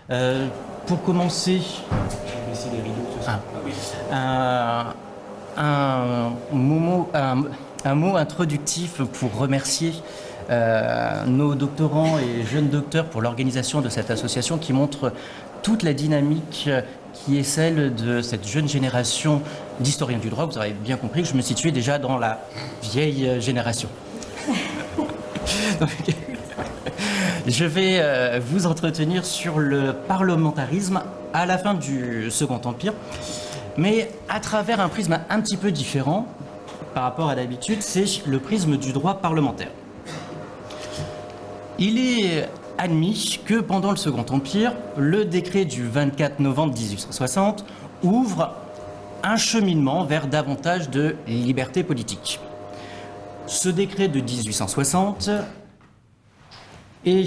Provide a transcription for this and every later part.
Pour commencer, un mot introductif pour remercier nos doctorants et jeunes docteurs pour l'organisation de cette association qui montre toute la dynamique qui est celle de cette jeune génération d'historiens du droit. Vous aurez bien compris que je me situais déjà dans la vieille génération. Donc, je vais vous entretenir sur le parlementarisme à la fin du Second Empire, mais à travers un prisme un petit peu différent par rapport à d'habitude, c'est le prisme du droit parlementaire. Il est admis que pendant le Second Empire, le décret du 24 novembre 1860 ouvre un cheminement vers davantage de liberté politique. Ce décret de 1860 et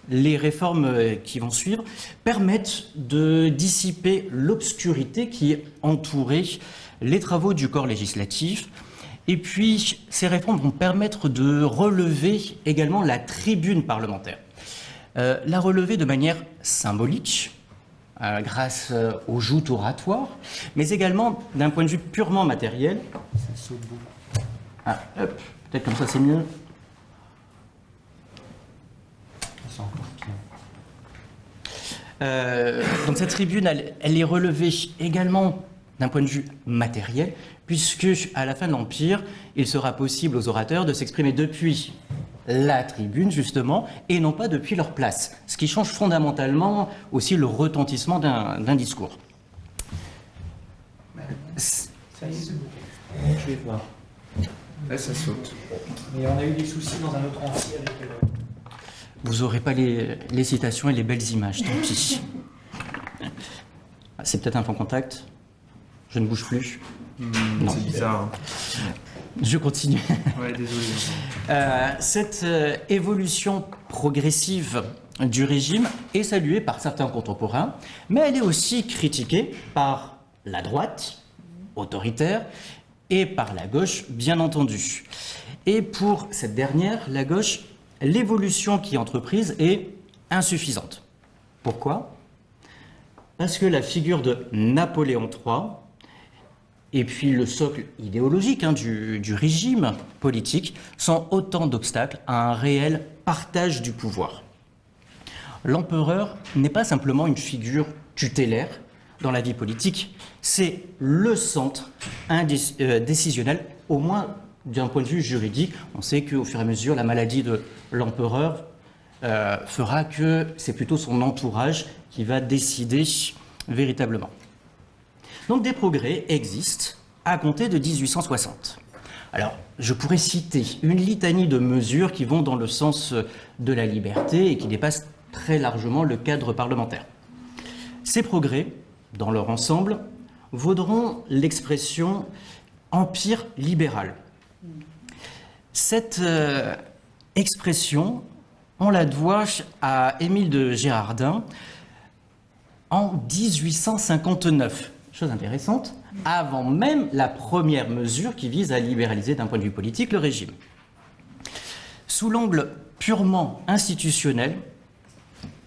les réformes qui vont suivre permettent de dissiper l'obscurité qui entourait les travaux du corps législatif. Et puis, ces réformes vont permettre de relever également la tribune parlementaire. La relever de manière symbolique, grâce aux joutes oratoires, mais également d'un point de vue purement matériel. Ça saute beaucoup. Ah, hop, peut-être comme ça c'est mieux. Donc cette tribune, elle est relevée également d'un point de vue matériel, puisque à la fin de l'Empire, il sera possible aux orateurs de s'exprimer depuis la tribune, justement, et non pas depuis leur place, ce qui change fondamentalement aussi le retentissement d'un discours. Ça y est, c'est bon. Je vais voir. Là, ça saute. Mais on a eu des soucis dans un autre amphi avec... Vous n'aurez pas les citations et les belles images, tant pis. C'est peut-être un point contact. Je ne bouge plus. C'est bizarre. Hein. Je continue. Ouais, désolé. Cette évolution progressive du régime est saluée par certains contemporains, mais elle est aussi critiquée par la droite, autoritaire, et par la gauche, bien entendu. Et pour cette dernière, la gauche, l'évolution qui est entreprise est insuffisante. Pourquoi ? Parce que la figure de Napoléon III, et puis le socle idéologique du régime politique, sont autant d'obstacles à un réel partage du pouvoir. L'empereur n'est pas simplement une figure tutélaire dans la vie politique, c'est le centre décisionnel, au moins d'un point de vue juridique. On sait qu'au fur et à mesure, la maladie de l'empereur fera que c'est plutôt son entourage qui va décider véritablement. Donc des progrès existent à compter de 1860. Alors, je pourrais citer une litanie de mesures qui vont dans le sens de la liberté et qui dépassent très largement le cadre parlementaire. Ces progrès, dans leur ensemble, vaudront l'expression « empire libéral ». Cette expression, on la doit à Émile de Girardin en 1859. Chose intéressante, avant même la première mesure qui vise à libéraliser d'un point de vue politique le régime. Sous l'angle purement institutionnel,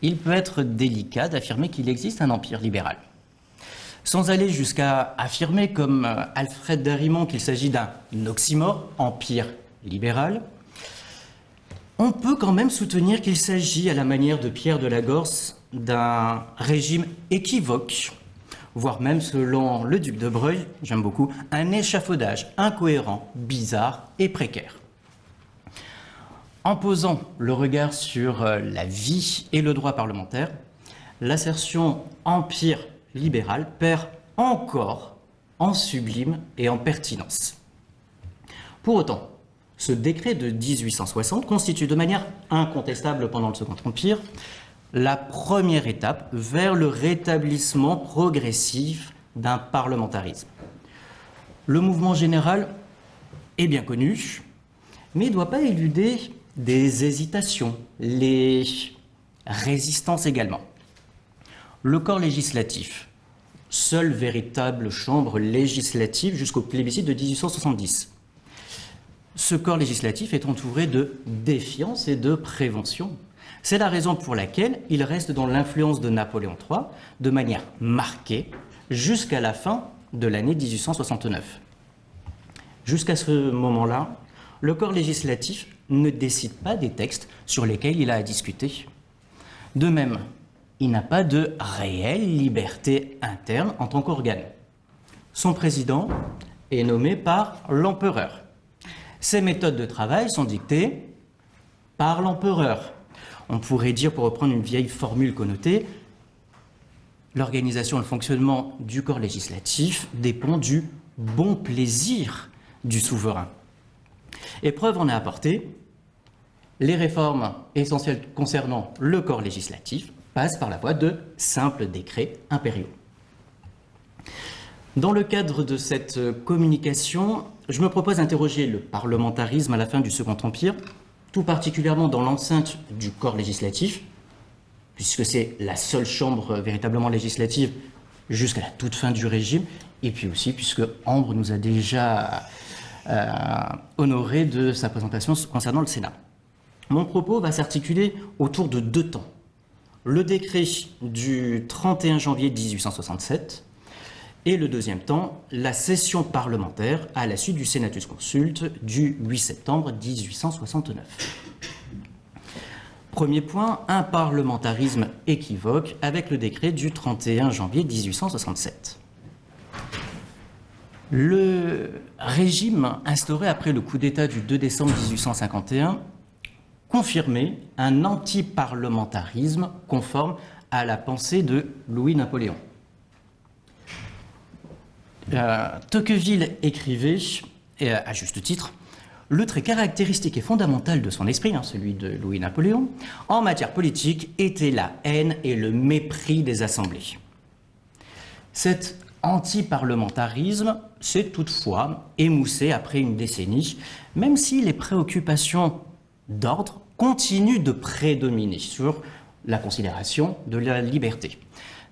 il peut être délicat d'affirmer qu'il existe un empire libéral. Sans aller jusqu'à affirmer, comme Alfred d'Arimont, qu'il s'agit d'un oxymore, empire libéral, on peut quand même soutenir qu'il s'agit, à la manière de Pierre de la Gorce, d'un régime équivoque, voire même, selon le duc de Broglie, j'aime beaucoup, un échafaudage incohérent, bizarre et précaire. En posant le regard sur la vie et le droit parlementaire, l'assertion empire libéral perd encore en sublime et en pertinence. Pour autant, ce décret de 1860 constitue de manière incontestable pendant le Second Empire la première étape vers le rétablissement progressif d'un parlementarisme. Le mouvement général est bien connu, mais il ne doit pas éluder des hésitations, les résistances également. Le corps législatif, seule véritable chambre législative jusqu'au plébiscite de 1870. Ce corps législatif est entouré de défiance et de prévention. C'est la raison pour laquelle il reste dans l'influence de Napoléon III de manière marquée jusqu'à la fin de l'année 1869. Jusqu'à ce moment-là, le corps législatif ne décide pas des textes sur lesquels il a à discuter. De même, il n'a pas de réelle liberté interne en tant qu'organe. Son président est nommé par l'empereur. Ses méthodes de travail sont dictées par l'empereur. On pourrait dire, pour reprendre une vieille formule connotée, l'organisation et le fonctionnement du corps législatif dépend du bon plaisir du souverain. Et preuve en est apportée, les réformes essentielles concernant le corps législatif passent par la voie de simples décrets impériaux. Dans le cadre de cette communication, je me propose d'interroger le parlementarisme à la fin du Second Empire, tout particulièrement dans l'enceinte du corps législatif, puisque c'est la seule chambre véritablement législative jusqu'à la toute fin du régime, et puis aussi puisque Ambre nous a déjà honoré de sa présentation concernant le Sénat. Mon propos va s'articuler autour de deux temps. Le décret du 31 janvier 1867 et le deuxième temps, la session parlementaire à la suite du Senatus Consulte du 8 septembre 1869. Premier point, un parlementarisme équivoque avec le décret du 31 janvier 1867. Le régime instauré après le coup d'État du 2 décembre 1851 confirmait un anti-parlementarisme conforme à la pensée de Louis-Napoléon. Tocqueville écrivait, et à juste titre, « Le trait caractéristique et fondamental de son esprit, celui de Louis-Napoléon, en matière politique, était la haine et le mépris des assemblées. » Cet anti-parlementarisme s'est toutefois émoussé après une décennie, même si les préoccupations d'ordre continuent de prédominer sur la considération de la liberté.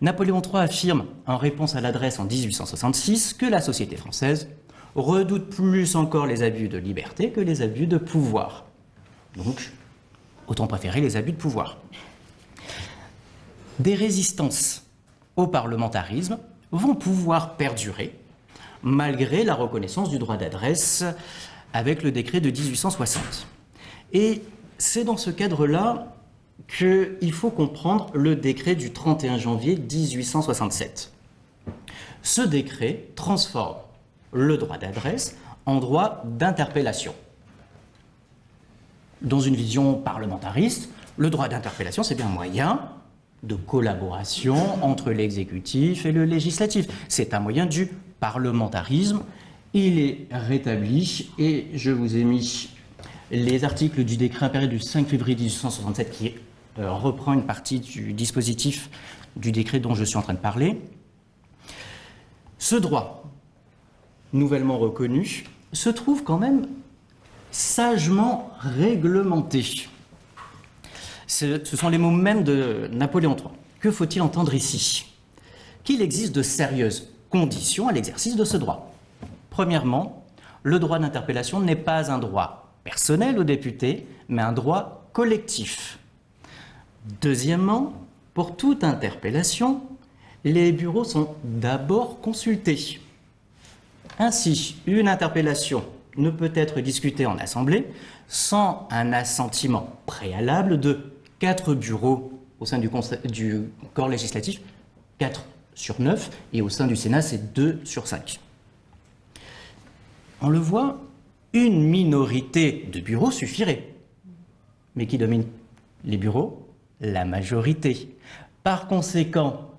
Napoléon III affirme, en réponse à l'adresse en 1866, que la société française redoute plus encore les abus de liberté que les abus de pouvoir. Donc, autant préférer les abus de pouvoir. Des résistances au parlementarisme vont pouvoir perdurer, malgré la reconnaissance du droit d'adresse avec le décret de 1860. Et c'est dans ce cadre-là qu'il faut comprendre le décret du 31 janvier 1867. Ce décret transforme le droit d'adresse en droit d'interpellation. Dans une vision parlementariste, le droit d'interpellation, c'est bien un moyen de collaboration entre l'exécutif et le législatif. C'est un moyen du parlementarisme. Il est rétabli et je vous ai mis les articles du décret impérial du 5 février 1867 qui reprend une partie du dispositif du décret dont je suis en train de parler. Ce droit, nouvellement reconnu, se trouve quand même sagement réglementé. Ce sont les mots mêmes de Napoléon III. Que faut-il entendre ici? Qu'il existe de sérieuses conditions à l'exercice de ce droit. Premièrement, le droit d'interpellation n'est pas un droit personnel aux députés, mais un droit collectif. Deuxièmement, pour toute interpellation, les bureaux sont d'abord consultés. Ainsi, une interpellation ne peut être discutée en assemblée sans un assentiment préalable de 4 bureaux au sein du corps législatif, 4 sur 9, et au sein du Sénat, c'est 2 sur 5. On le voit, une minorité de bureaux suffirait. Mais qui domine les bureaux? La majorité. Par conséquent,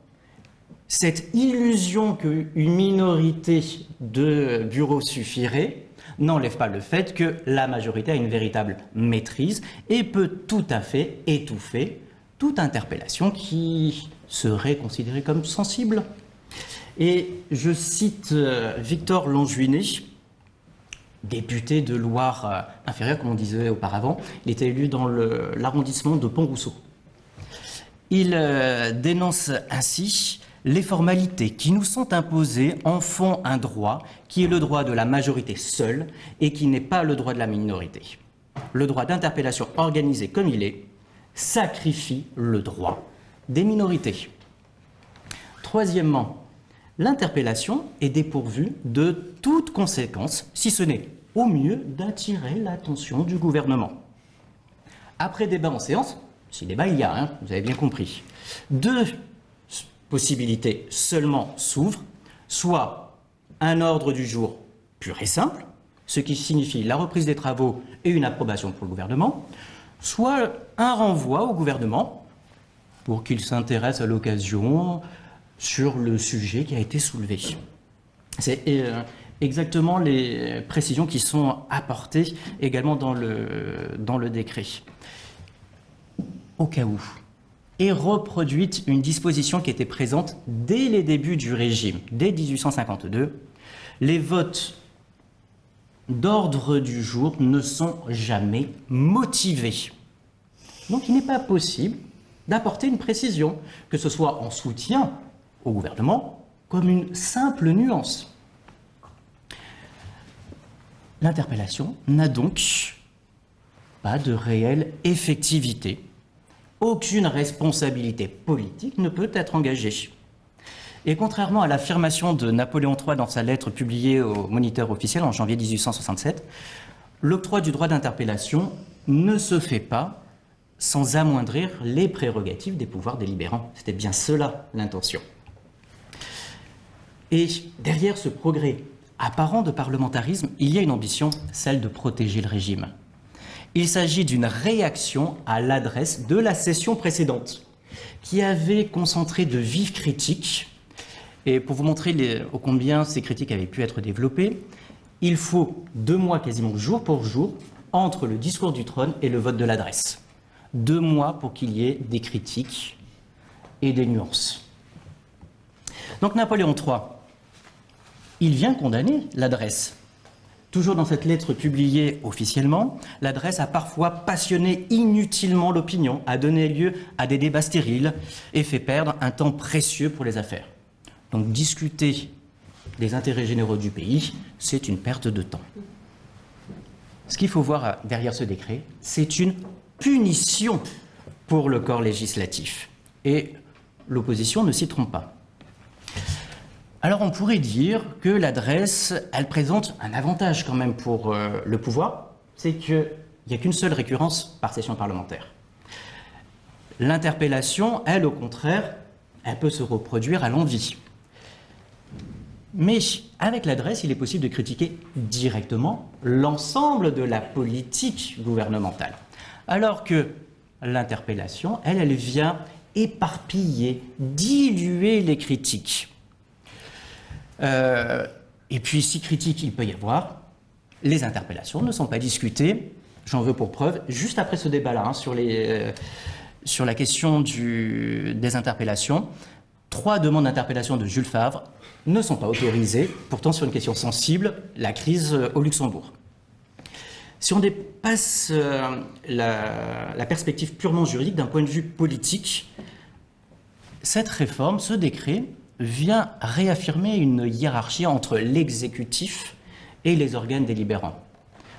cette illusion qu'une minorité de bureaux suffirait n'enlève pas le fait que la majorité a une véritable maîtrise et peut tout à fait étouffer toute interpellation qui serait considérée comme sensible. Et je cite Victor Lanjuiné, député de Loire inférieure, comme on disait auparavant. Il était élu dans l'arrondissement de Pont-Rousseau. Il dénonce ainsi: les formalités qui nous sont imposées en font un droit qui est le droit de la majorité seule et qui n'est pas le droit de la minorité. Le droit d'interpellation organisé comme il est sacrifie le droit des minorités. Troisièmement, l'interpellation est dépourvue de toute conséquence, si ce n'est au mieux d'attirer l'attention du gouvernement. Après débat en séance, si débat il y a, hein, vous avez bien compris, deux possibilités seulement s'ouvrent, soit un ordre du jour pur et simple, ce qui signifie la reprise des travaux et une approbation pour le gouvernement, soit un renvoi au gouvernement pour qu'il s'intéresse à l'occasion sur le sujet qui a été soulevé. C'est exactement les précisions qui sont apportées également dans le décret. Au cas où est reproduite une disposition qui était présente dès les débuts du régime, dès 1852. Les votes d'ordre du jour ne sont jamais motivés. Donc il n'est pas possible d'apporter une précision, que ce soit en soutien au gouvernement, comme une simple nuance. L'interpellation n'a donc pas de réelle effectivité. Aucune responsabilité politique ne peut être engagée. Et contrairement à l'affirmation de Napoléon III dans sa lettre publiée au Moniteur officiel en janvier 1867, l'octroi du droit d'interpellation ne se fait pas sans amoindrir les prérogatives des pouvoirs délibérants. C'était bien cela l'intention. Et derrière ce progrès apparent de parlementarisme, il y a une ambition, celle de protéger le régime. Il s'agit d'une réaction à l'adresse de la session précédente, qui avait concentré de vives critiques. Et pour vous montrer ô combien ces critiques avaient pu être développées, il faut 2 mois quasiment jour pour jour entre le discours du trône et le vote de l'adresse. 2 mois pour qu'il y ait des critiques et des nuances. Donc Napoléon III, il vient condamner l'adresse. Toujours dans cette lettre publiée officiellement, l'adresse a parfois passionné inutilement l'opinion, a donné lieu à des débats stériles et fait perdre un temps précieux pour les affaires. Donc discuter des intérêts généraux du pays, c'est une perte de temps. Ce qu'il faut voir derrière ce décret, c'est une punition pour le corps législatif. Et l'opposition ne s'y trompe pas. Alors on pourrait dire que l'adresse, elle présente un avantage quand même pour le pouvoir, c'est qu'il n'y a qu'une seule récurrence par session parlementaire. L'interpellation, elle, au contraire, elle peut se reproduire à l'envi. Mais avec l'adresse, il est possible de critiquer directement l'ensemble de la politique gouvernementale. Alors que l'interpellation, elle vient éparpiller, diluer les critiques. Et puis, si critique il peut y avoir, les interpellations ne sont pas discutées. J'en veux pour preuve, juste après ce débat-là, hein, sur la question des interpellations, 3 demandes d'interpellation de Jules Favre ne sont pas autorisées, pourtant sur une question sensible, la crise au Luxembourg. Si on dépasse la perspective purement juridique d'un point de vue politique, cette réforme, ce décret, vient réaffirmer une hiérarchie entre l'exécutif et les organes délibérants.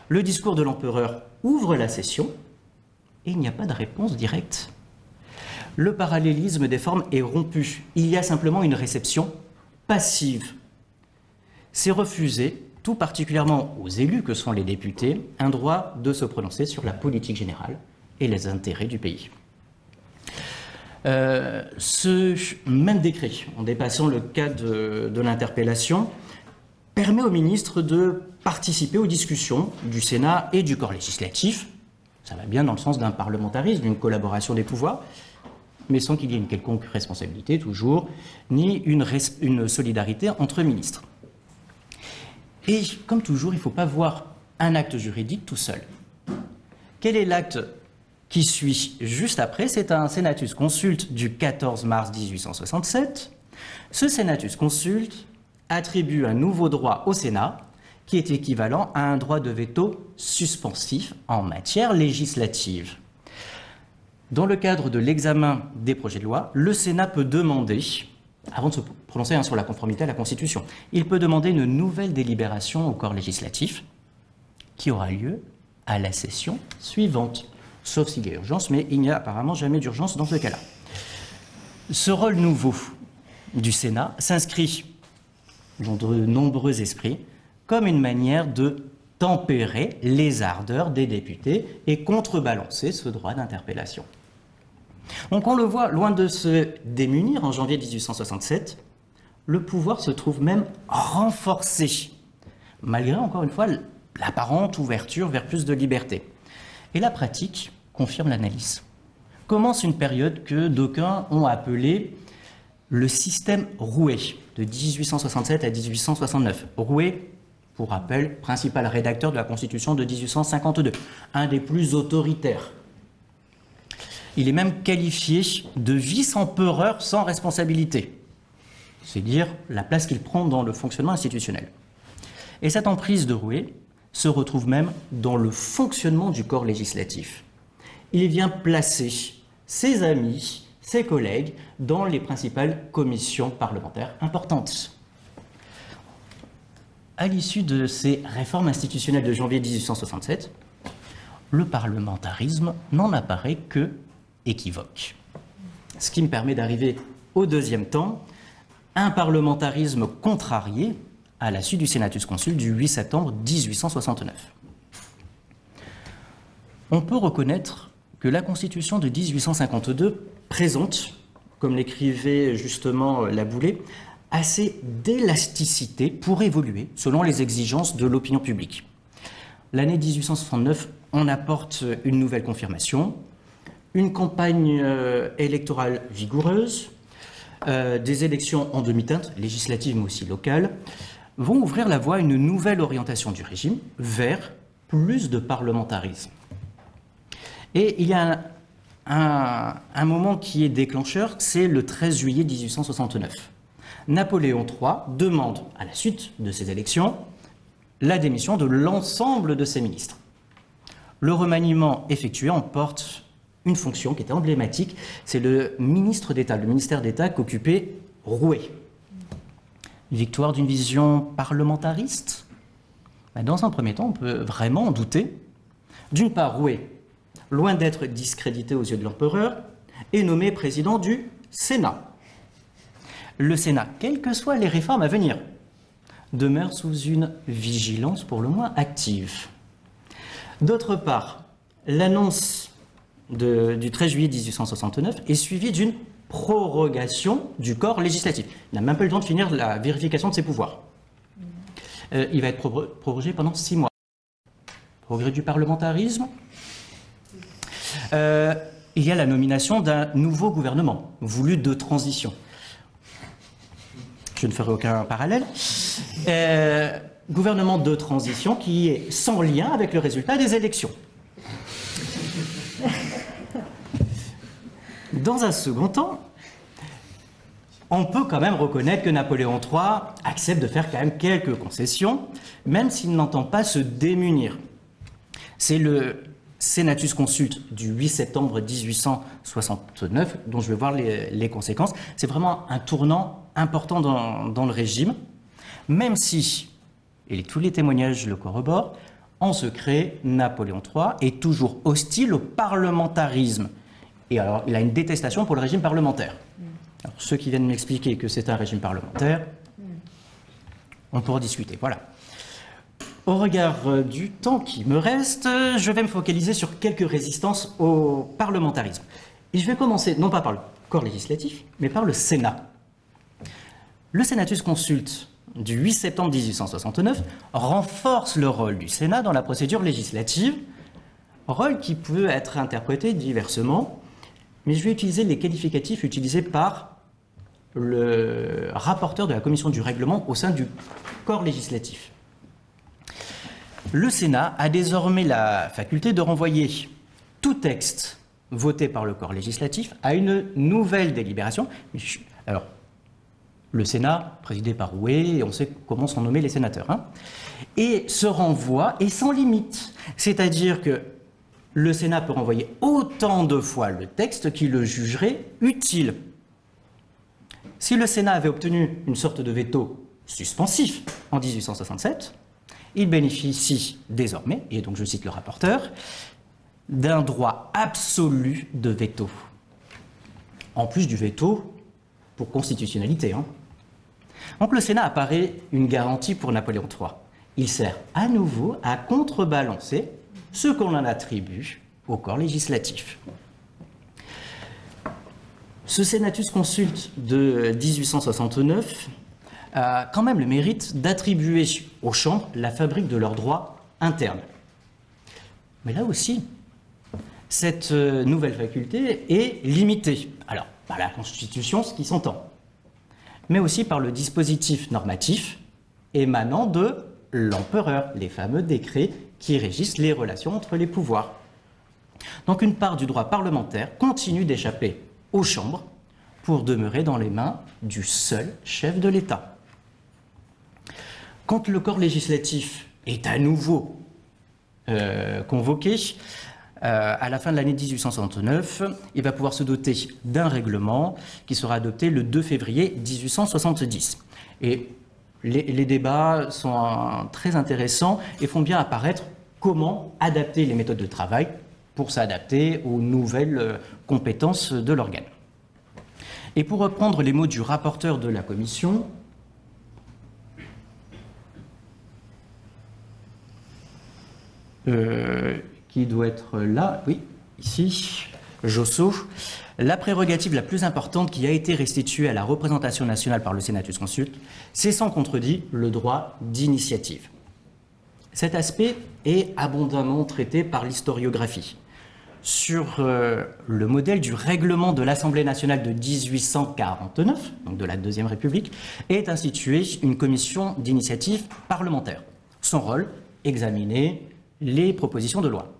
Le discours de l'empereur ouvre la session et il n'y a pas de réponse directe. Le parallélisme des formes est rompu. Il y a simplement une réception passive. C'est refuser, tout particulièrement aux élus que sont les députés, un droit de se prononcer sur la politique générale et les intérêts du pays. Ce même décret, en dépassant le cas de l'interpellation, permet au ministre de participer aux discussions du Sénat et du corps législatif. Ça va bien dans le sens d'un parlementarisme, d'une collaboration des pouvoirs, mais sans qu'il y ait une quelconque responsabilité, toujours, ni une solidarité entre ministres. Et comme toujours, il ne faut pas voir un acte juridique tout seul. Quel est l'acte qui suit juste après? C'est un Senatus Consulte du 14 mars 1867. Ce Senatus Consulte attribue un nouveau droit au Sénat qui est équivalent à un droit de veto suspensif en matière législative. Dans le cadre de l'examen des projets de loi, le Sénat peut demander, avant de se prononcer sur la conformité à la Constitution, il peut demander une nouvelle délibération au corps législatif qui aura lieu à la session suivante. sauf s'il y a urgence, mais il n'y a apparemment jamais d'urgence dans ce cas-là. Ce rôle nouveau du Sénat s'inscrit dans de nombreux esprits comme une manière de tempérer les ardeurs des députés et contrebalancer ce droit d'interpellation. Donc on le voit, loin de se démunir en janvier 1867, le pouvoir se trouve même renforcé, malgré encore une fois l'apparente ouverture vers plus de liberté. Et la pratique confirme l'analyse. Commence une période que d'aucuns ont appelée le système Rouet, de 1867 à 1869. Rouet, pour rappel, principal rédacteur de la Constitution de 1852, un des plus autoritaires. Il est même qualifié de vice-empereur sans responsabilité. C'est dire la place qu'il prend dans le fonctionnement institutionnel. Et cette emprise de Rouet se retrouve même dans le fonctionnement du corps législatif. Il vient placer ses amis, ses collègues dans les principales commissions parlementaires importantes. À l'issue de ces réformes institutionnelles de janvier 1867, le parlementarisme n'en apparaît que équivoque. Ce qui me permet d'arriver au deuxième temps, un parlementarisme contrarié à la suite du Senatus Consul du 8 septembre 1869. On peut reconnaître que la Constitution de 1852 présente, comme l'écrivait justement Laboulaye, assez d'élasticité pour évoluer selon les exigences de l'opinion publique. L'année 1869 en apporte une nouvelle confirmation, une campagne électorale vigoureuse, des élections en demi-teinte, législatives mais aussi locales, vont ouvrir la voie à une nouvelle orientation du régime vers plus de parlementarisme. Et il y a un moment qui est déclencheur, c'est le 13 juillet 1869. Napoléon III demande, à la suite de ces élections, la démission de l'ensemble de ses ministres. Le remaniement effectué emporte une fonction qui était emblématique, c'est le ministre d'État, le ministère d'État qu'occupait Rouet. Victoire d'une vision parlementariste? Dans un premier temps, on peut vraiment en douter. D'une part, Rouet, loin d'être discrédité aux yeux de l'empereur, est nommé président du Sénat. Le Sénat, quelles que soient les réformes à venir, demeure sous une vigilance pour le moins active. D'autre part, l'annonce du 13 juillet 1869 est suivie d'une prorogation du corps législatif. Il n'a même pas eu le temps de finir la vérification de ses pouvoirs. Il va être prorogé pendant 6 mois. Progrès du parlementarisme. Il y a la nomination d'un nouveau gouvernement, voulu de transition. Je ne ferai aucun parallèle. Gouvernement de transition qui est sans lien avec le résultat des élections. Dans un second temps, on peut quand même reconnaître que Napoléon III accepte de faire quand même quelques concessions, même s'il n'entend pas se démunir. C'est le Senatus Consult du 8 septembre 1869, dont je vais voir les conséquences. C'est vraiment un tournant important dans le régime, même si, et tous les témoignages le corroborent, en secret, Napoléon III est toujours hostile au parlementarisme. Et alors, il a une détestation pour le régime parlementaire. Alors, ceux qui viennent m'expliquer que c'est un régime parlementaire, on pourra discuter. Voilà. Au regard du temps qui me reste, je vais me focaliser sur quelques résistances au parlementarisme. Et je vais commencer, non pas par le corps législatif, mais par le Sénat. Le Senatus Consult du 8 septembre 1869 renforce le rôle du Sénat dans la procédure législative, rôle qui peut être interprété diversement, mais je vais utiliser les qualificatifs utilisés par le rapporteur de la commission du règlement au sein du corps législatif. Le Sénat a désormais la faculté de renvoyer tout texte voté par le corps législatif à une nouvelle délibération. Alors, le Sénat, présidé par Rouet, et on sait comment sont nommés les sénateurs, hein, et ce renvoi est sans limite. C'est-à-dire que le Sénat peut renvoyer autant de fois le texte qu'il le jugerait utile. Si le Sénat avait obtenu une sorte de veto suspensif en 1867, il bénéficie désormais, et donc je cite le rapporteur, d'un droit absolu de veto. En plus du veto pour constitutionnalité. Donc le Sénat apparaît une garantie pour Napoléon III. Il sert à nouveau à contrebalancer ce qu'on en attribue au corps législatif. Ce Senatus Consulte de 1869 a quand même le mérite d'attribuer aux chambres la fabrique de leurs droits internes. Mais là aussi, cette nouvelle faculté est limitée. Alors, par la Constitution, ce qui s'entend, mais aussi par le dispositif normatif émanant de l'empereur, les fameux décrets qui régissent les relations entre les pouvoirs. Donc une part du droit parlementaire continue d'échapper aux chambres pour demeurer dans les mains du seul chef de l'État. Quand le corps législatif est à nouveau convoqué, à la fin de l'année 1869, il va pouvoir se doter d'un règlement qui sera adopté le 2 février 1870. Et les débats sont très intéressants et font bien apparaître comment adapter les méthodes de travail pour s'adapter aux nouvelles compétences de l'organe. Et pour reprendre les mots du rapporteur de la commission, qui doit être là, oui, ici, Josso, la prérogative la plus importante qui a été restituée à la représentation nationale par le Senatus Consulte, c'est sans contredit le droit d'initiative. Cet aspect est abondamment traité par l'historiographie. Sur le modèle du règlement de l'Assemblée nationale de 1849, donc de la Deuxième République, est instituée une commission d'initiative parlementaire. Son rôle, examiner les propositions de loi.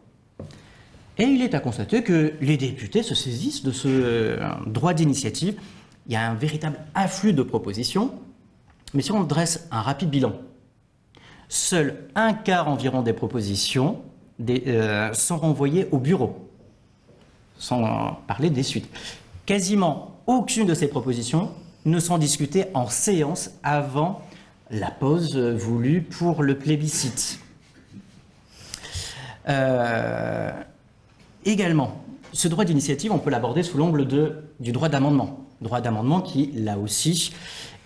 Et il est à constater que les députés se saisissent de ce droit d'initiative. Il y a un véritable afflux de propositions, mais si on dresse un rapide bilan, seul un quart environ des propositions sont renvoyées au bureau, sans parler des suites. Quasiment aucune de ces propositions ne sont discutées en séance avant la pause voulue pour le plébiscite. Également, ce droit d'initiative, on peut l'aborder sous l'angle du droit d'amendement. Droit d'amendement qui, là aussi,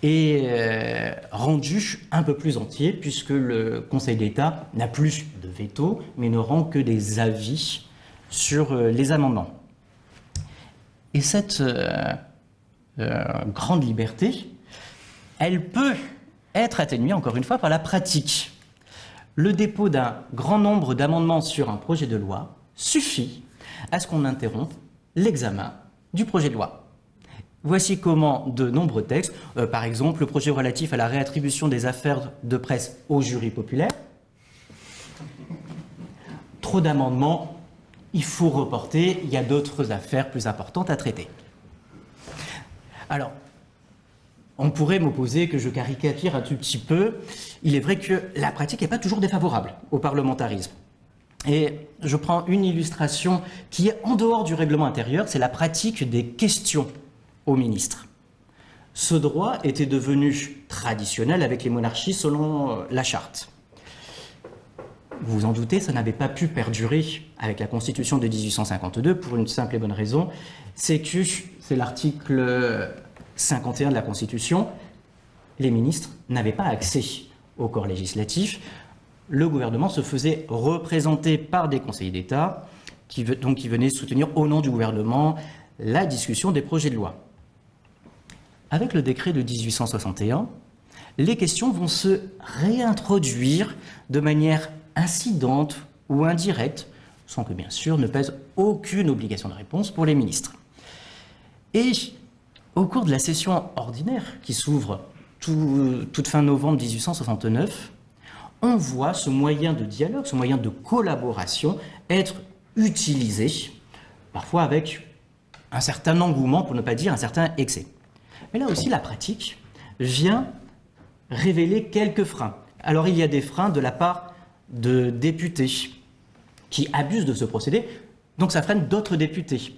est rendu un peu plus entier, puisque le Conseil d'État n'a plus de veto, mais ne rend que des avis sur les amendements. Et cette grande liberté, elle peut être atténuée, encore une fois, par la pratique. Le dépôt d'un grand nombre d'amendements sur un projet de loi suffit à ce qu'on interrompe l'examen du projet de loi. Voici comment de nombreux textes, par exemple le projet relatif à la réattribution des affaires de presse au jury populaire, trop d'amendements, il faut reporter, il y a d'autres affaires plus importantes à traiter. Alors, on pourrait m'opposer que je caricature un tout petit peu. Il est vrai que la pratique n'est pas toujours défavorable au parlementarisme. Et je prends une illustration qui est en dehors du règlement intérieur, c'est la pratique des questions aux ministres. Ce droit était devenu traditionnel avec les monarchies selon la charte. Vous vous en doutez, ça n'avait pas pu perdurer avec la Constitution de 1852 pour une simple et bonne raison, c'est que c'est l'article 51 de la Constitution, les ministres n'avaient pas accès au corps législatif. Le gouvernement se faisait représenter par des conseillers d'État qui venaient soutenir au nom du gouvernement la discussion des projets de loi. Avec le décret de 1861, les questions vont se réintroduire de manière incidente ou indirecte, sans que bien sûr ne pèse aucune obligation de réponse pour les ministres. Et au cours de la session ordinaire qui s'ouvre toute fin novembre 1869, on voit ce moyen de dialogue, ce moyen de collaboration être utilisé, parfois avec un certain engouement, pour ne pas dire un certain excès. Mais là aussi, la pratique vient révéler quelques freins. Alors, il y a des freins de la part de députés qui abusent de ce procédé, donc ça freine d'autres députés.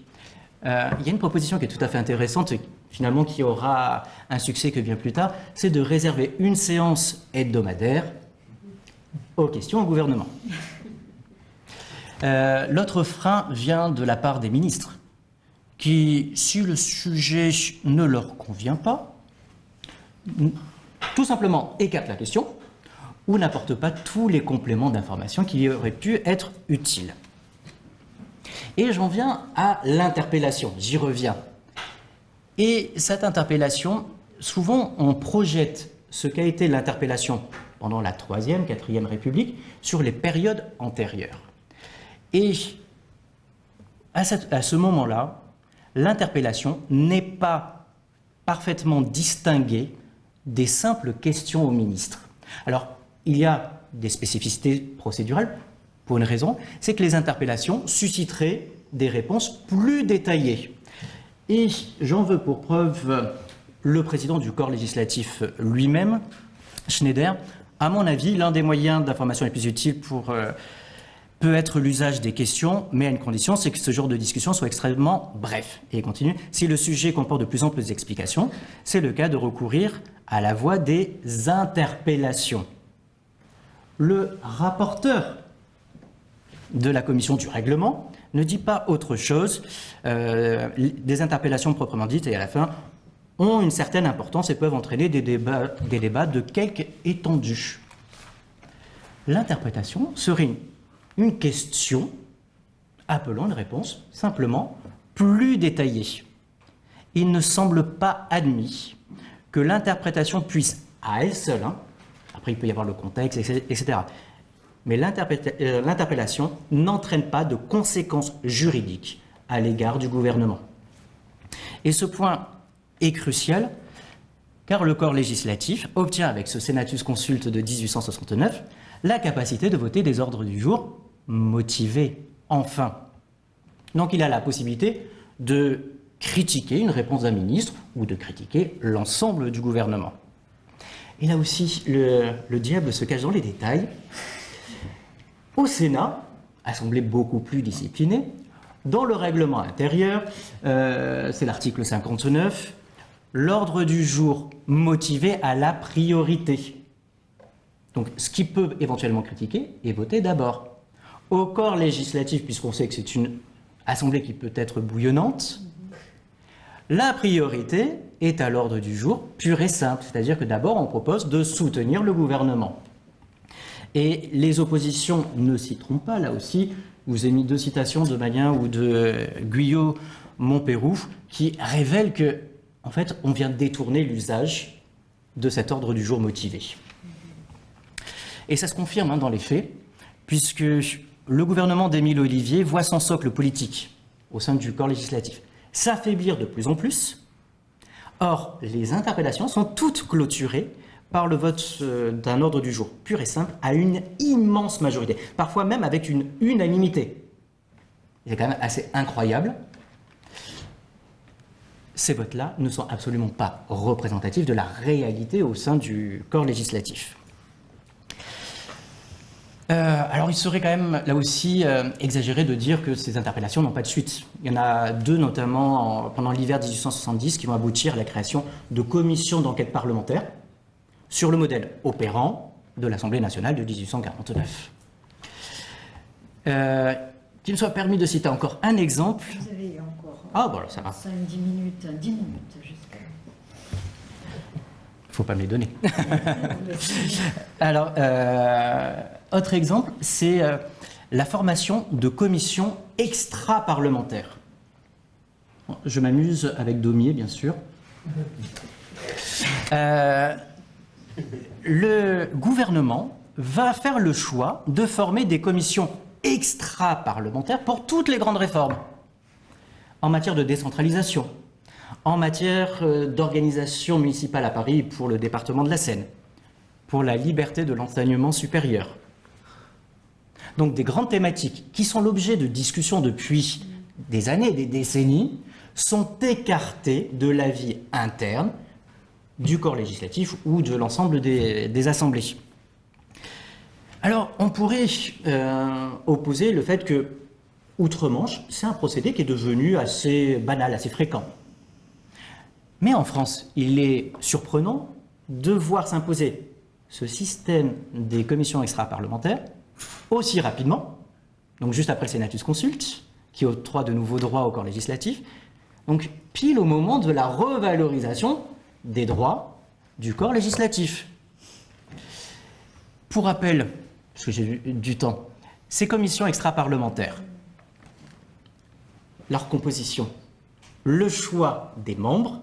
Il y a une proposition qui est tout à fait intéressante, et finalement qui aura un succès que bien plus tard, c'est de réserver une séance hebdomadaire aux questions au gouvernement. L'autre frein vient de la part des ministres, qui, si le sujet ne leur convient pas, tout simplement écartent la question ou n'apportent pas tous les compléments d'information qui auraient pu être utiles. Et j'en viens à l'interpellation, j'y reviens. Et cette interpellation, souvent on projette ce qu'a été l'interpellation pendant la 3e, 4e République sur les périodes antérieures. Et à ce moment-là, l'interpellation n'est pas parfaitement distinguée des simples questions aux ministres. Alors, il y a des spécificités procédurales pour une raison, c'est que les interpellations susciteraient des réponses plus détaillées. Et j'en veux pour preuve le président du corps législatif lui-même, Schneider. À mon avis, l'un des moyens d'information les plus utiles peut être l'usage des questions, mais à une condition, c'est que ce genre de discussion soit extrêmement bref. Et il continue, si le sujet comporte de plus amples explications, c'est le cas de recourir à la voie des interpellations. Le rapporteur de la commission du règlement ne dit pas autre chose. Des interpellations proprement dites, et à la fin, ont une certaine importance et peuvent entraîner des débats de quelque étendue. L'interprétation serait une question appelant une réponse simplement plus détaillée. Il ne semble pas admis que l'interprétation puisse, à elle seule, après il peut y avoir le contexte, etc., mais l'interpellation n'entraîne pas de conséquences juridiques à l'égard du gouvernement. Et ce point est crucial, car le corps législatif obtient avec ce Senatus Consulta de 1869 la capacité de voter des ordres du jour motivés, enfin. Donc il a la possibilité de critiquer une réponse d'un ministre ou de critiquer l'ensemble du gouvernement. Et là aussi, le diable se cache dans les détails. Au Sénat, assemblée beaucoup plus disciplinée, dans le règlement intérieur, c'est l'article 59, l'ordre du jour motivé à la priorité. Donc ce qui peut éventuellement critiquer est voté d'abord. Au corps législatif, puisqu'on sait que c'est une assemblée qui peut être bouillonnante, la priorité est à l'ordre du jour pur et simple, c'est-à-dire que d'abord on propose de soutenir le gouvernement. Et les oppositions ne s'y trompent pas, là aussi. Je vous ai mis 2 citations de Malien ou de Guyot-Montpérou qui révèlent que, en fait, on vient détourner l'usage de cet ordre du jour motivé. Et ça se confirme dans les faits, puisque le gouvernement d'Émile Ollivier voit son socle politique au sein du corps législatif s'affaiblir de plus en plus. Or, les interpellations sont toutes clôturées par le vote d'un ordre du jour pur et simple à une immense majorité, parfois même avec une unanimité. C'est quand même assez incroyable. Ces votes-là ne sont absolument pas représentatifs de la réalité au sein du corps législatif. Alors il serait quand même là aussi exagéré de dire que ces interpellations n'ont pas de suite. Il y en a 2 notamment pendant l'hiver 1870 qui vont aboutir à la création de commissions d'enquête parlementaire sur le modèle opérant de l'Assemblée nationale de 1849. Qu'il me soit permis de citer encore un exemple. Vous avez encore Voilà, ça va. 5-10 minutes, 10 minutes jusqu'à... Il ne faut pas me les donner. Alors, autre exemple, c'est la formation de commissions extra-parlementaires. Je m'amuse avec Daumier, bien sûr. Le gouvernement va faire le choix de former des commissions extra-parlementaires pour toutes les grandes réformes, en matière de décentralisation, en matière d'organisation municipale à Paris pour le département de la Seine, pour la liberté de l'enseignement supérieur. Donc des grandes thématiques qui sont l'objet de discussions depuis des années, des décennies, sont écartées de la vie interne du corps législatif ou de l'ensemble des assemblées. Alors, on pourrait opposer le fait que, outre-Manche, c'est un procédé qui est devenu assez banal, assez fréquent. Mais en France, il est surprenant de voir s'imposer ce système des commissions extra-parlementaires aussi rapidement donc juste après le Senatus Consults, qui octroie de nouveaux droits au corps législatif, donc pile au moment de la revalorisation des droits du corps législatif. Pour rappel, parce que j'ai du temps, ces commissions extra-parlementaires, leur composition, le choix des membres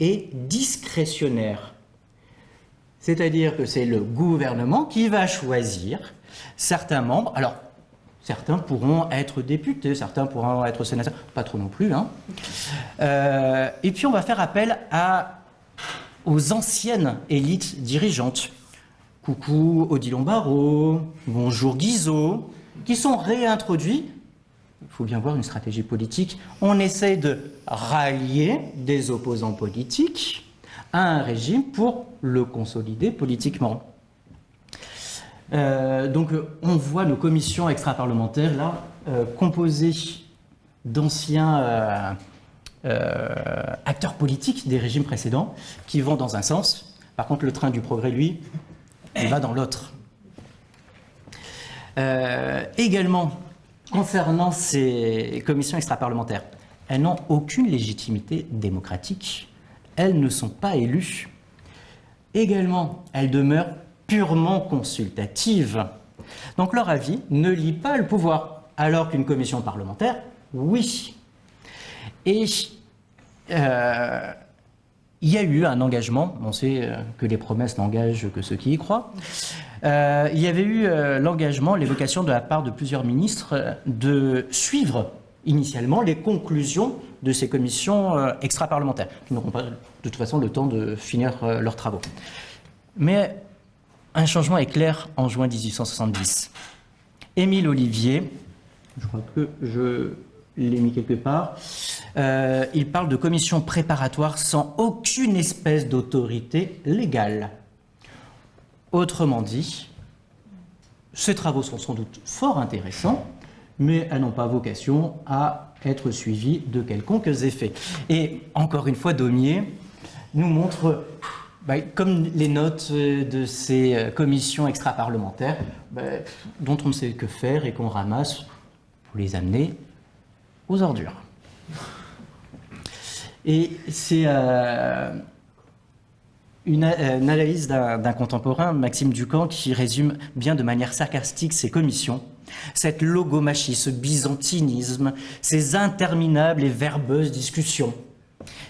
est discrétionnaire. C'est-à-dire que c'est le gouvernement qui va choisir certains membres. Alors, certains pourront être députés, certains pourront être sénateurs, pas trop non plus. Hein. Et puis on va faire appel aux anciennes élites dirigeantes. Coucou Odilon Barrot, bonjour Guizot, qui sont réintroduits. Il faut bien voir une stratégie politique. On essaie de rallier des opposants politiques à un régime pour le consolider politiquement. Donc on voit nos commissions extra-parlementaires là composées d'anciens acteurs politiques des régimes précédents qui vont dans un sens. Par contre, le train du progrès, lui, il va dans l'autre. Également, concernant ces commissions extra-parlementaires, elles n'ont aucune légitimité démocratique. Elles ne sont pas élues. Également, elles demeurent purement consultatives. Donc leur avis ne lie pas le pouvoir, alors qu'une commission parlementaire, oui. Et il y a eu un engagement, on sait que les promesses n'engagent que ceux qui y croient, il y avait eu l'engagement, l'évocation de la part de plusieurs ministres de suivre initialement les conclusions de ces commissions extra-parlementaires, qui n'auront pas de toute façon le temps de finir leurs travaux. Mais un changement est clair en juin 1870. Émile Ollivier, je crois que je l'ai mis quelque part, il parle de commission préparatoire sans aucune espèce d'autorité légale. Autrement dit, ces travaux sont sans doute fort intéressants, mais elles n'ont pas vocation à être suivies de quelconques effets. Et encore une fois, Daumier nous montre, comme les notes de ces commissions extra-parlementaires, dont on ne sait que faire et qu'on ramasse pour les amener aux ordures. Et c'est une analyse d'un contemporain, Maxime Ducamp, qui résume bien de manière sarcastique ces commissions, cette logomachie, ce byzantinisme, ces interminables et verbeuses discussions.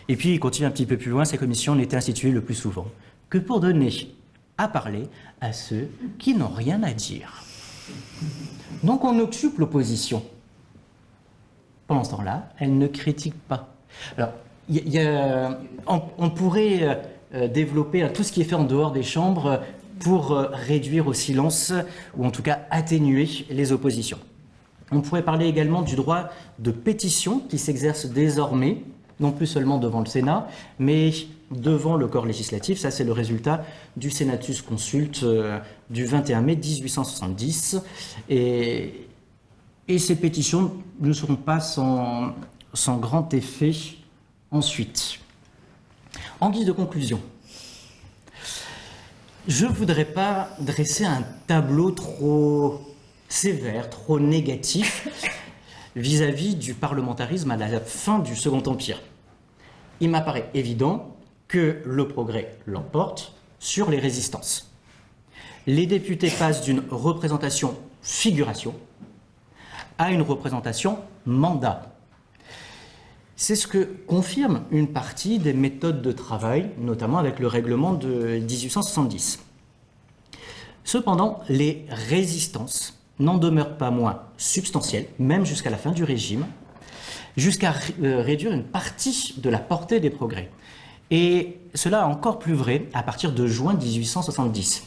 Et puis il continue un petit peu plus loin, ces commissions n'étaient instituées le plus souvent que pour donner à parler à ceux qui n'ont rien à dire. Donc on occupe l'opposition. Pendant ce temps-là, elle ne critique pas. Alors, on pourrait développer tout ce qui est fait en dehors des chambres pour réduire au silence, ou en tout cas atténuer les oppositions. On pourrait parler également du droit de pétition qui s'exerce désormais, non plus seulement devant le Sénat, mais devant le corps législatif. Ça, c'est le résultat du Senatus Consults du 21 mai 1870. Et ces pétitions ne seront pas sans grand effet ensuite. En guise de conclusion, je ne voudrais pas dresser un tableau trop sévère, trop négatif vis-à-vis du parlementarisme à la fin du Second Empire. Il m'apparaît évident que le progrès l'emporte sur les résistances. Les députés passent d'une représentation figuration à une représentation mandat. C'est ce que confirme une partie des méthodes de travail, notamment avec le règlement de 1870. Cependant, les résistances n'en demeurent pas moins substantielles, même jusqu'à la fin du régime, jusqu'à réduire une partie de la portée des progrès. Et cela est encore plus vrai à partir de juin 1870,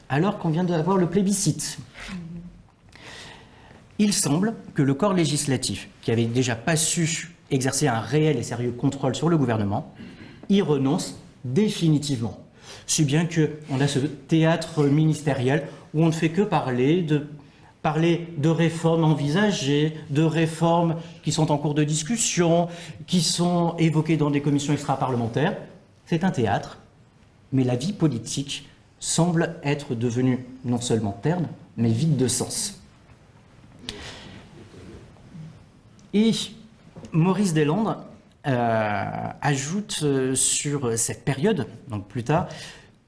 alors qu'on vient d'avoir le plébiscite. Il semble que le corps législatif, qui avait déjà pas su exercer un réel et sérieux contrôle sur le gouvernement, y renonce définitivement. Si bien qu'on a ce théâtre ministériel où on ne fait que parler de réformes envisagées, de réformes qui sont en cours de discussion, qui sont évoquées dans des commissions extra-parlementaires. C'est un théâtre, mais la vie politique semble être devenue non seulement terne, mais vide de sens. Et Maurice Deslandes ajoute sur cette période, donc plus tard,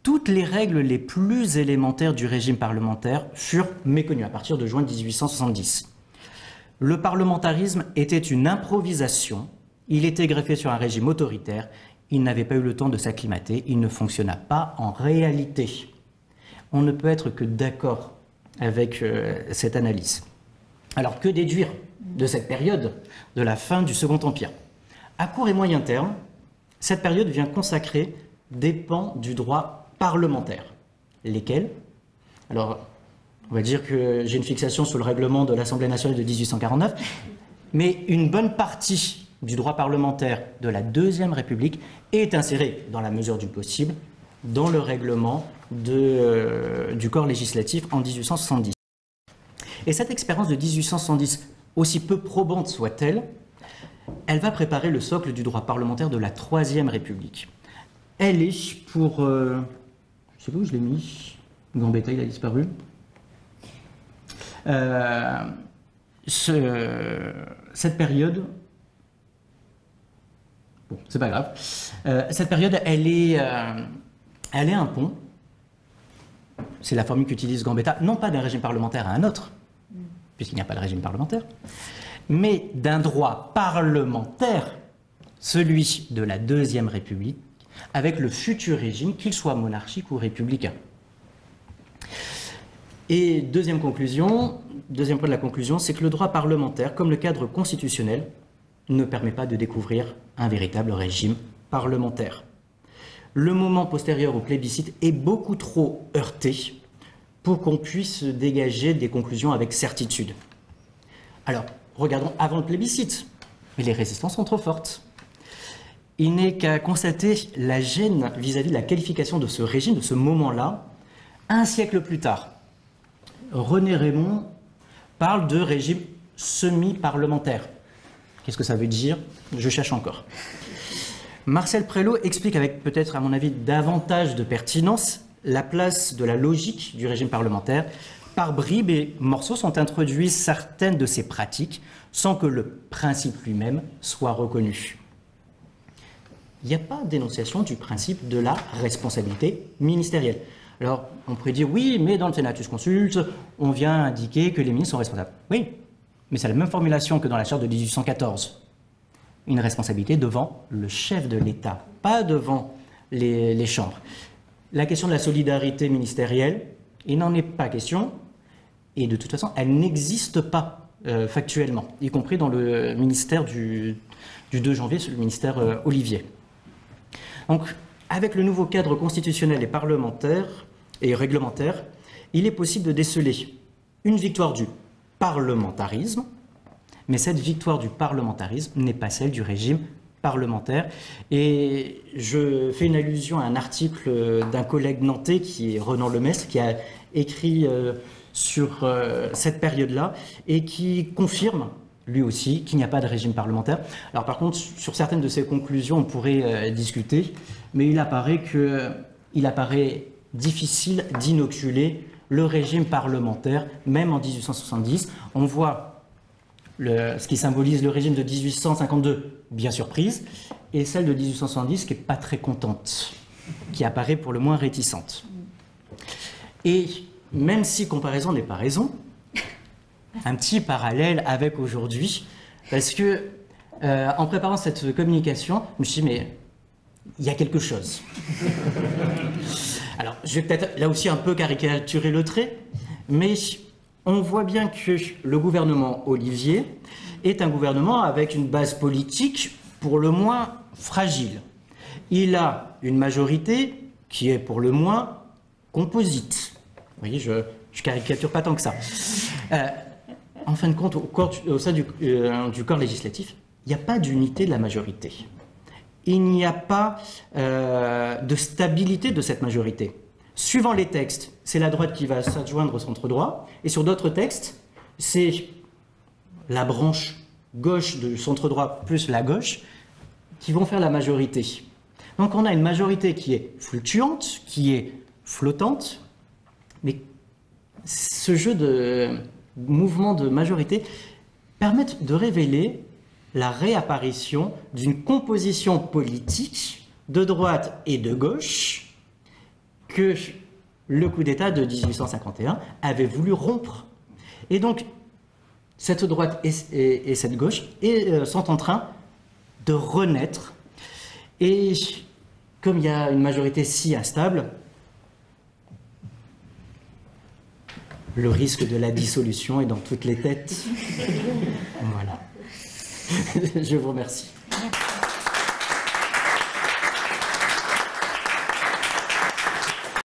toutes les règles les plus élémentaires du régime parlementaire furent méconnues à partir de juin 1870. Le parlementarisme était une improvisation, il était greffé sur un régime autoritaire, il n'avait pas eu le temps de s'acclimater, il ne fonctionna pas en réalité. On ne peut être que d'accord avec cette analyse. Alors que déduire de cette période de la fin du Second Empire? À court et moyen terme, cette période vient consacrer des pans du droit parlementaire. Lesquels? Alors, on va dire que j'ai une fixation sur le règlement de l'Assemblée nationale de 1849, mais une bonne partie du droit parlementaire de la Deuxième République est insérée, dans la mesure du possible, dans le règlement du corps législatif en 1870. Et cette expérience de 1870, aussi peu probante soit-elle, elle va préparer le socle du droit parlementaire de la Troisième République. Elle est pour... je ne sais pas où je l'ai mis. Gambetta, il a disparu. Cette période... Bon, c'est pas grave. Cette période, elle est un pont. C'est la formule qu'utilise Gambetta, non pas d'un régime parlementaire à un autre, puisqu'il n'y a pas de régime parlementaire, mais d'un droit parlementaire, celui de la Deuxième République, avec le futur régime, qu'il soit monarchique ou républicain. Et deuxième point de la conclusion, c'est que le droit parlementaire, comme le cadre constitutionnel, ne permet pas de découvrir un véritable régime parlementaire. Le moment postérieur au plébiscite est beaucoup trop heurté pour qu'on puisse dégager des conclusions avec certitude. Alors, regardons avant le plébiscite. Mais les résistances sont trop fortes. Il n'est qu'à constater la gêne vis-à-vis de la qualification de ce régime, de ce moment-là, un siècle plus tard. René Raymond parle de régime semi-parlementaire. Qu'est-ce que ça veut dire? Je cherche encore. Marcel Prélot explique avec peut-être, à mon avis, davantage de pertinence la place de la logique du régime parlementaire. Par bribes et morceaux sont introduites certaines de ces pratiques sans que le principe lui-même soit reconnu. Il n'y a pas d'énonciation du principe de la responsabilité ministérielle. Alors, on pourrait dire, oui, mais dans le Senatus Consults, on vient indiquer que les ministres sont responsables. Oui, mais c'est la même formulation que dans la charte de 1814. Une responsabilité devant le chef de l'État, pas devant les chambres. La question de la solidarité ministérielle, il n'en est pas question, et de toute façon, elle n'existe pas factuellement, y compris dans le ministère du 2 janvier, le ministère Olivier. Donc, avec le nouveau cadre constitutionnel et parlementaire et réglementaire, il est possible de déceler une victoire du parlementarisme, mais cette victoire du parlementarisme n'est pas celle du régime parlementaire. Et je fais une allusion à un article d'un collègue nantais qui est Renan Lemestre, qui a écrit sur cette période-là et qui confirme lui aussi qu'il n'y a pas de régime parlementaire. Alors par contre, sur certaines de ces conclusions, on pourrait discuter, mais il apparaît difficile d'inoculer le régime parlementaire, même en 1870. On voit ce qui symbolise le régime de 1852, bien surprise, et celle de 1870 qui n'est pas très contente, qui apparaît pour le moins réticente. Et même si comparaison n'est pas raison, un petit parallèle avec aujourd'hui, parce que en préparant cette communication, je me suis dit, mais il y a quelque chose. Alors, je vais peut-être là aussi un peu caricaturer le trait, mais on voit bien que le gouvernement Olivier est un gouvernement avec une base politique pour le moins fragile. Il a une majorité qui est pour le moins composite. Vous voyez, je caricature pas tant que ça. En fin de compte, au sein du corps législatif, il n'y a pas d'unité de la majorité. Il n'y a pas de stabilité de cette majorité. Suivant les textes, c'est la droite qui va s'adjoindre au centre droit, et sur d'autres textes, c'est la branche gauche du centre droit plus la gauche qui vont faire la majorité. Donc on a une majorité qui est fluctuante, qui est flottante, mais ce jeu de mouvement de majorité permet de révéler la réapparition d'une composition politique de droite et de gauche que le coup d'État de 1851 avait voulu rompre. Et donc, cette droite et cette gauche sont en train de renaître. Et comme il y a une majorité si instable, le risque de la dissolution est dans toutes les têtes. Voilà. Je vous remercie.